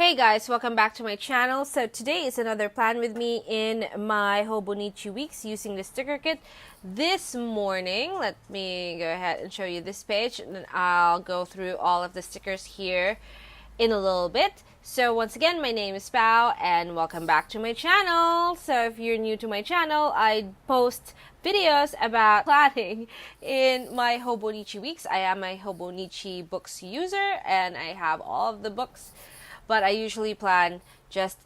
Hey guys, welcome back to my channel. So today is another plan with me in my Hobonichi weeks using the sticker kit. This morning, let me go ahead and show you this page, and then I'll go through all of the stickers here in a little bit. So once again, my name is Pao and welcome back to my channel. So if you're new to my channel, I post videos about planning in my Hobonichi weeks. I am a Hobonichi books user and I have all of the books, but I usually plan just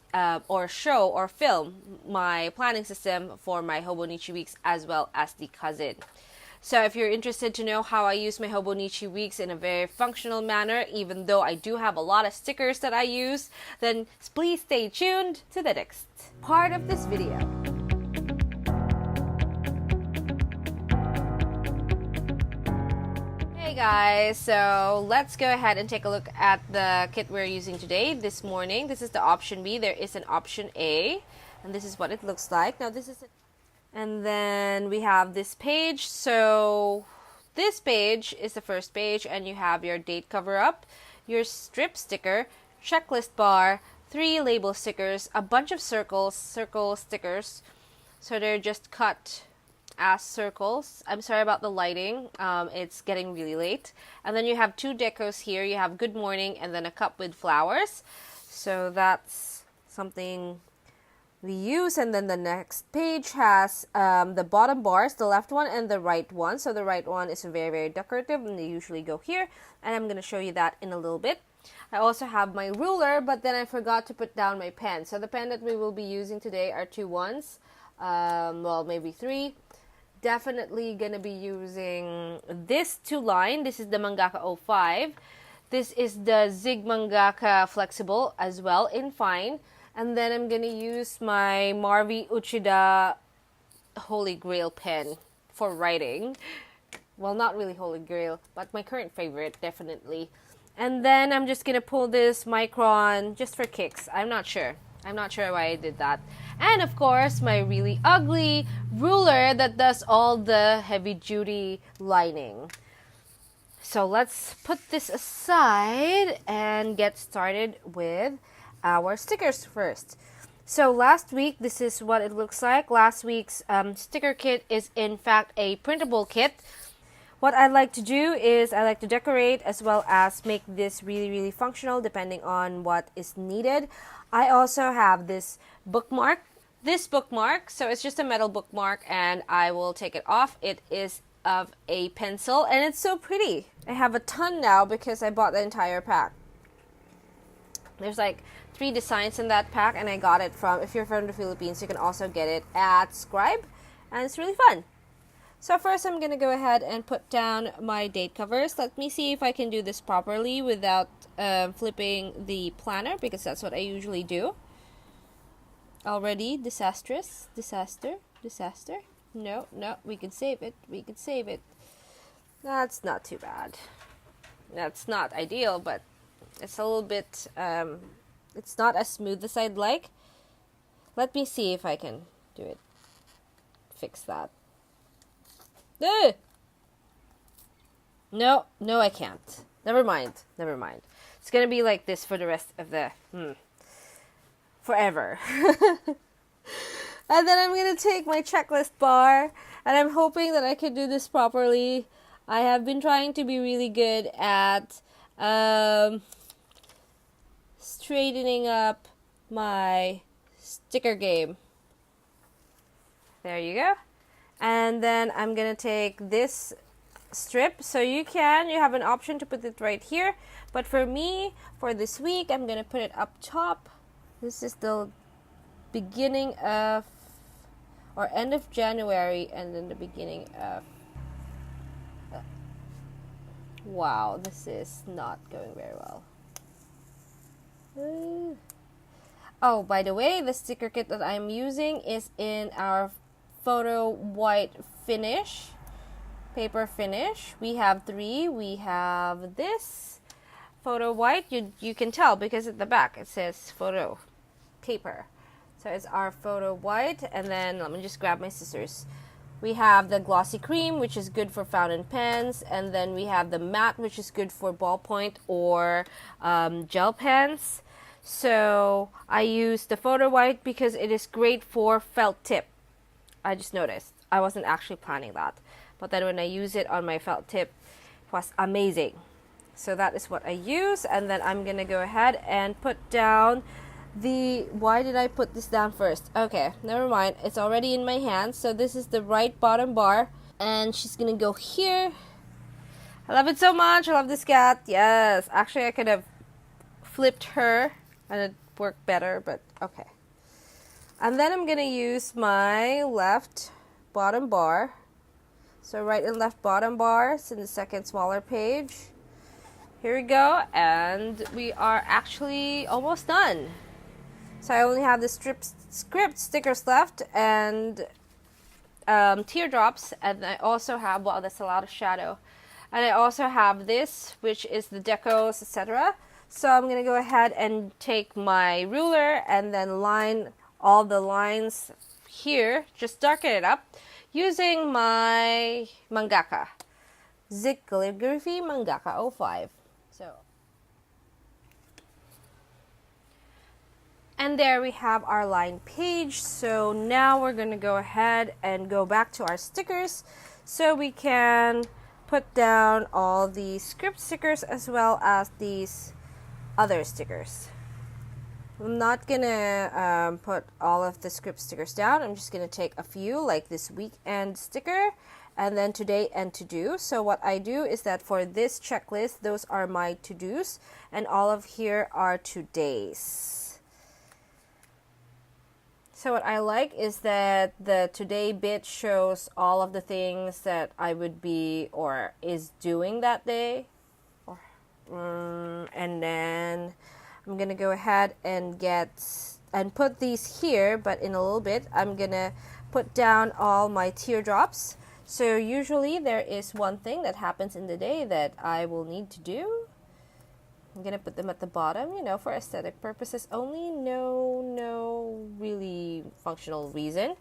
or show or film my planning system for my Hobonichi weeks as well as the cousin. So if you're interested to know how I use my Hobonichi weeks in a very functional manner, even though I do have a lot of stickers that I use, then please stay tuned to the next part of this video. Hey guys, so let's go ahead and take a look at the kit we're using today. This morning, this is the option B. There is an option A, and this is what it looks like. Now this is and then we have this page. So this page is the first page, and you have your date cover up, your strip sticker, checklist bar, 3 label stickers, a bunch of circle stickers. So they're just cut as circles. I'm sorry about the lighting. It's getting really late. And then you have 2 decos here. You have good morning and then a cup with flowers. So that's something we use. And then the next page has the bottom bars, the left one and the right one. So the right one is very, very decorative and they usually go here. And I'm going to show you that in a little bit. I also have my ruler, but then I forgot to put down my pen. So the pen that we will be using today are 2 ones. Well, maybe 3. Definitely gonna be using this 2-line. This is the Mangaka 05. This is the Zig Mangaka Flexible as well in fine. And then I'm gonna use my Marvi Uchida Holy Grail pen for writing. Well, not really Holy Grail, but my current favorite, definitely. And then I'm just gonna pull this Micron just for kicks. I'm not sure why I did that. And of course, my really ugly ruler that does all the heavy-duty lining. So let's put this aside and get started with our stickers first. So last week, this is what it looks like. Last week's sticker kit is in fact a printable kit. What I like to do is I like to decorate as well as make this really, really functional depending on what is needed. I also have this bookmark. So it's just a metal bookmark and I will take it off. It is of a pencil and it's so pretty. I have a ton now because I bought the entire pack. There's like 3 designs in that pack and I got it from, if you're from the Philippines, you can also get it at Scribe and it's really fun. So first I'm going to go ahead and put down my date covers. Let me see if I can do this properly without flipping the planner because that's what I usually do. Already disaster. No, we can save it. That's not too bad. That's not ideal, but it's a little bit, it's not as smooth as I'd like. Let me see if I can do it. Fix that. No, I can't. Never mind. It's gonna be like this for the rest of the forever. And then I'm gonna take my checklist bar and I'm hoping that I can do this properly. I have been trying to be really good at straightening up my sticker game. There you go. And then I'm gonna take this strip. So you have an option to put it right here. But for me, for this week, I'm gonna put it up top. This is the beginning of, or end of January, and then the beginning of, wow, this is not going very well. Oh, by the way, the sticker kit that I'm using is in our photo white finish, paper finish. We have 3. We have this photo white. You can tell because at the back it says photo paper. So it's our photo white, and then let me just grab my scissors. We have the glossy cream, which is good for fountain pens, and then we have the matte, which is good for ballpoint or gel pens. So I use the photo white because it is great for felt tip. I just noticed. I wasn't actually planning that. But then when I use it on my felt tip, it was amazing. So that is what I use. And then I'm going to go ahead and put down the... Why did I put this down first? Okay, never mind. It's already in my hand. So this is the right bottom bar. And she's going to go here. I love it so much. I love this cat. Yes. Actually, I could have flipped her and it worked better, but okay. And then I'm going to use my left bottom bar. So right and left bottom bars in the second smaller page. Here we go. And we are actually almost done. So I only have the script stickers left and teardrops. And I also have, wow, that's a lot of shadow. And I also have this, which is the decos, etc. So I'm going to go ahead and take my ruler and then line all the lines here. Just darken it up using my mangaka. Zig Calligraphy Mangaka 05. And there we have our line page. So now we're going to go ahead and go back to our stickers so we can put down all the script stickers as well as these other stickers. I'm not gonna put all of the script stickers down. I'm just gonna take a few, like this weekend sticker and then today and to do. So what I do is that for this checklist, those are my to-dos and all of here are todays. So what I like is that the today bit shows all of the things that I would be or is doing that day. And then I'm gonna go ahead and put these here, but in a little bit I'm gonna put down all my teardrops. So usually there is one thing that happens in the day that I will need to do. I'm gonna put them at the bottom, you know, for aesthetic purposes only. No really functional reason,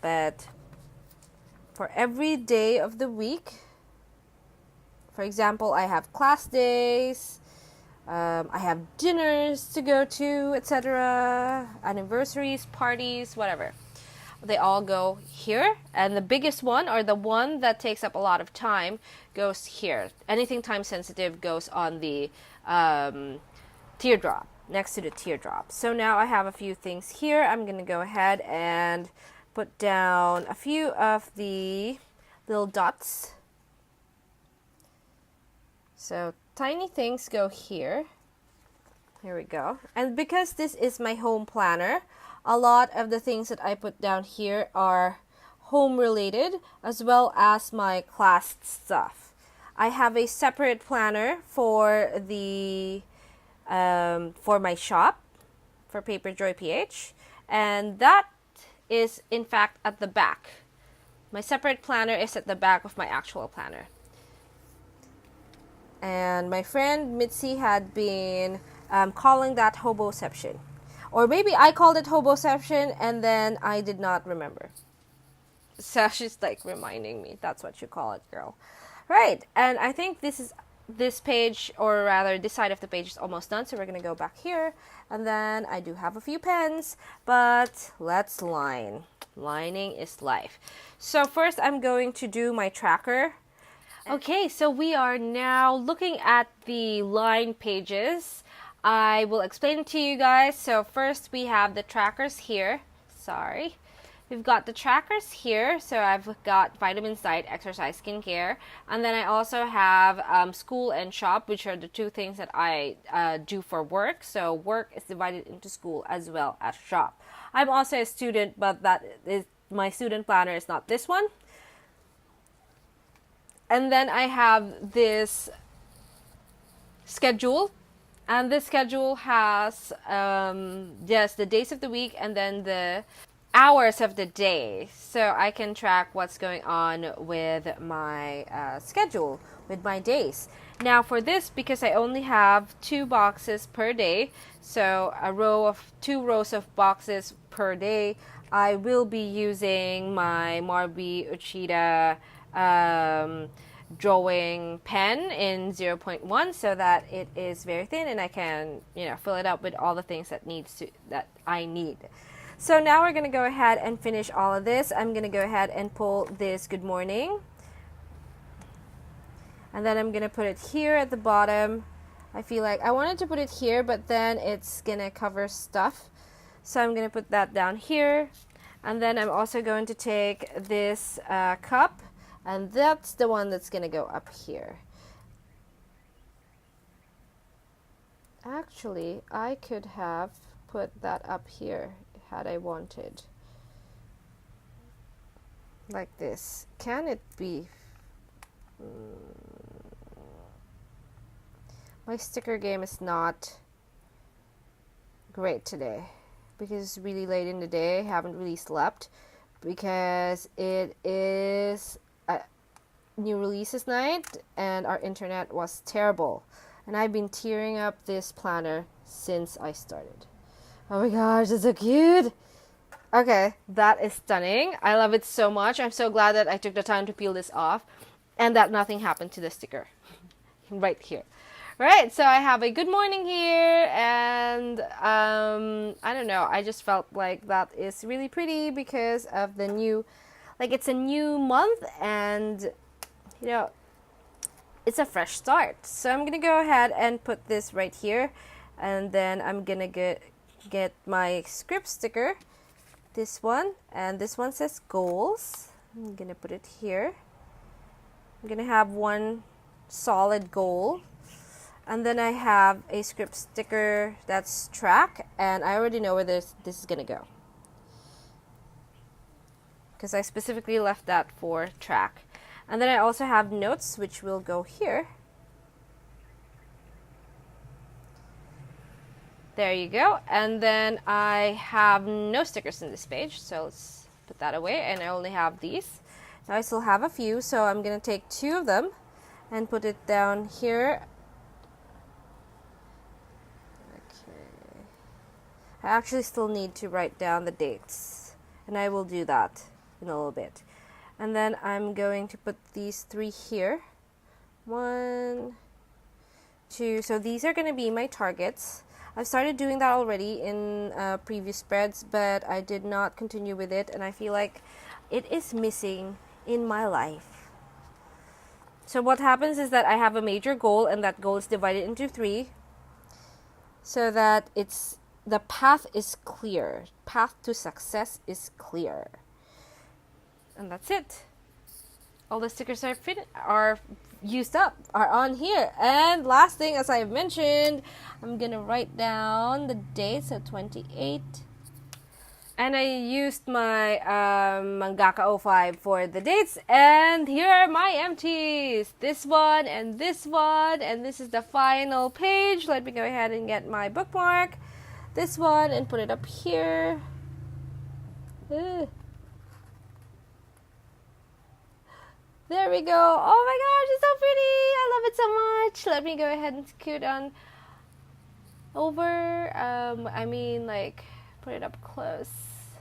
but for every day of the week. For example, I have class days, I have dinners to go to, etc., anniversaries, parties, whatever. They all go here, and the biggest one, or the one that takes up a lot of time, goes here. Anything time sensitive goes on the teardrop, next to the teardrop. So now I have a few things here. I'm going to go ahead and put down a few of the little dots. So tiny things go here. Here we go. And because this is my home planner, a lot of the things that I put down here are home related as well as my class stuff. I have a separate planner for the for my shop, for paperjoyph, and that is in fact at the back. My separate planner is at the back of my actual planner. And my friend Mitzi had been calling that Hoboception. Or maybe I called it Hoboception and then I did not remember. So she's like reminding me, that's what you call it, girl. Right, and I think this page, or rather this side of the page is almost done, so we're going to go back here. And then I do have a few pens, but let's line. Lining is life. So first I'm going to do my tracker. Okay, so we are now looking at the line pages. I will explain it to you guys. So first we have the trackers here. Sorry. We've got the trackers here. So I've got vitamins, diet, exercise, skincare. And then I also have school and shop, which are the two things that I do for work. So work is divided into school as well as shop. I'm also a student, but that is my student planner is not this one. And then I have this schedule, and this schedule has just the days of the week and then the hours of the day, so I can track what's going on with my schedule, with my days. Now for this, because I only have 2 boxes per day, so two rows of boxes per day, I will be using my Marby Uchida drawing pen in 0.1 so that it is very thin and I can, fill it up with all the things that I need. So now we're going to go ahead and finish all of this. I'm going to go ahead and pull this good morning. And then I'm going to put it here at the bottom. I feel like I wanted to put it here, but then it's going to cover stuff. So I'm going to put that down here. And then I'm also going to take this cup, and that's the one that's going to go up here. Actually, I could have put that up here had I wanted. Like this. Can it be? My sticker game is not great today because it's really late in the day. I haven't really slept because it is a new releases night and our internet was terrible. And I've been tearing up this planner since I started. Oh my gosh, it's so cute. Okay, that is stunning. I love it so much. I'm so glad that I took the time to peel this off and that nothing happened to the sticker right here. Right, so I have a good morning here, and I don't know, I just felt like that is really pretty because of the new, like it's a new month and, it's a fresh start. So I'm going to go ahead and put this right here, and then I'm going to get my script sticker, this one, and this one says goals. I'm going to put it here. I'm going to have one solid goal. And then I have a script sticker that's track, and I already know where this is going to go. Because I specifically left that for track. And then I also have notes, which will go here. There you go. And then I have no stickers in this page, so let's put that away. And I only have these. Now I still have a few, so I'm going to take 2 of them and put it down here. I actually still need to write down the dates, and I will do that in a little bit. And then I'm going to put these 3 here. 1, 2, so these are going to be my targets. I've started doing that already in previous spreads, but I did not continue with it, and I feel like it is missing in my life. So what happens is that I have a major goal, and that goal is divided into 3 so that the path is clear. Path to success is clear. And that's it. All the stickers are used up, are on here. And last thing, as I mentioned, I'm going to write down the dates at 28. And I used my Mangaka 05 for the dates. And here are my empties. This one, and this one. And this is the final page. Let me go ahead and get my bookmark. This one and put it up here. There we go. Oh my gosh, it's so pretty. I love it so much. Let me go ahead and scoot on over. Put it up close.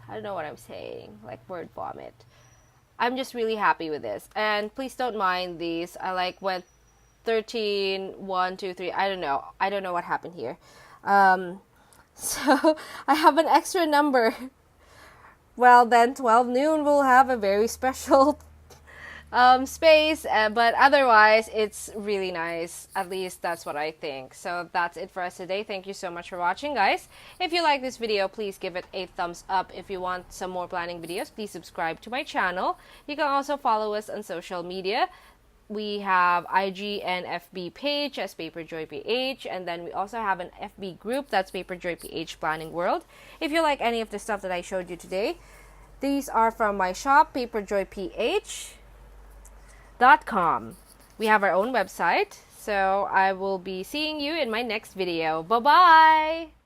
I don't know what I'm saying. Like word vomit. I'm just really happy with this. And please don't mind these. I went 13, 1, 2, 3. I don't know. I don't know what happened here. So I have an extra number. Well, then 12 noon will have a very special space, but otherwise it's really nice. At least that's what I think. So that's it for us today. Thank you so much for watching, guys. If you like this video, please give it a thumbs up. If you want some more planning videos, please subscribe to my channel. You can also follow us on social media. We have IG and FB page as paperjoyph, and then we also have an FB group that's paperjoyph Planning World. If you like any of the stuff that I showed you today, these are from my shop, paperjoyph.com. We have our own website, so I will be seeing you in my next video. Bye-bye!